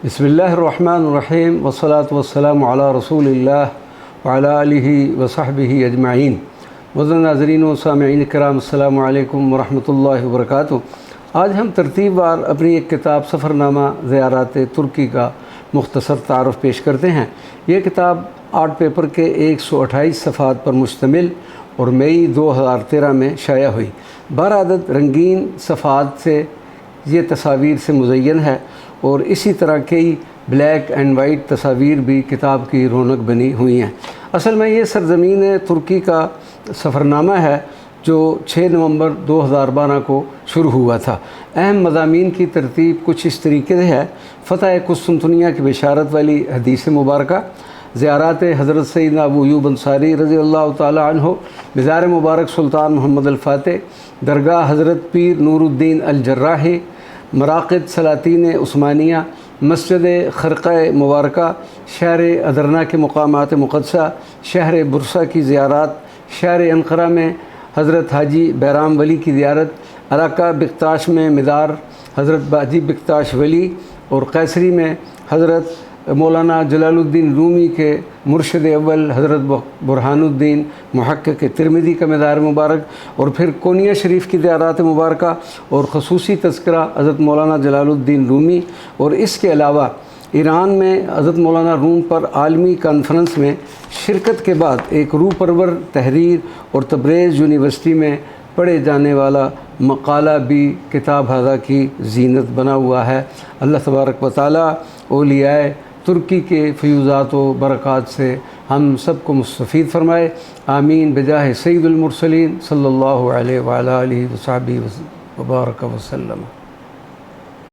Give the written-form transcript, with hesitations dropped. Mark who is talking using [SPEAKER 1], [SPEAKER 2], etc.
[SPEAKER 1] بسم اللہ الرحمن الرحیم والصلاة والسلام علی رسول اللہ وعلی آلہ وصحبہ اجمعین۔ معزز ناظرین و سامعین کرام، السلام علیکم ورحمۃ اللہ وبرکاتہ۔ آج ہم ترتیب وار اپنی ایک کتاب سفرنامہ زیارات ترکی کا مختصر تعارف پیش کرتے ہیں۔ یہ کتاب آرٹ پیپر کے 128 صفحات پر مشتمل اور مئی 2013 میں شائع ہوئی۔ 12 عدد رنگین صفحات سے یہ تصاویر سے مزین ہے اور اسی طرح کئی بلیک اینڈ وائٹ تصاویر بھی کتاب کی رونق بنی ہوئی ہیں۔ اصل میں یہ سرزمین ترکی کا سفرنامہ ہے جو 6 نومبر 2012 کو شروع ہوا تھا۔ اہم مضامین کی ترتیب کچھ اس طریقے سے ہے: فتح قسطنطنیہ کی بشارت والی حدیث مبارکہ، زیارات حضرت سیدنا ابو ایوب انصاری رضی اللہ تعالی عنہ، مزار مبارک سلطان محمد الفاتح، درگاہ حضرت پیر نور الدین الجراحی، مراقد سلاطین عثمانیہ، مسجد خرقہ مبارکہ، شہر ادرنہ کے مقامات مقدسہ، شہر برسا کی زیارات، شہر انقرہ میں حضرت حاجی بیرام ولی کی زیارت، علاقہ بکتاش میں مدار حضرت باجی بکتاش ولی، اور قیصری میں حضرت مولانا جلال الدین رومی کے مرشد اول حضرت برہان الدین محقق ترمذی کا مزار مبارک، اور پھر کونیا شریف کی زیارات مبارکہ اور خصوصی تذکرہ حضرت مولانا جلال الدین رومی، اور اس کے علاوہ ایران میں حضرت مولانا روم پر عالمی کانفرنس میں شرکت کے بعد ایک روح پرور تحریر اور تبریز یونیورسٹی میں پڑھے جانے والا مقالہ بھی کتاب ہذا کی زینت بنا ہوا ہے۔ اللہ تبارک و تعالیٰ اولیاء ترکی کے فیوزات و برکات سے ہم سب کو مستفید فرمائے، آمین بجاہ سید المرسلین صلی اللہ علیہ وآلہ وصحبہ وبارک وسلم۔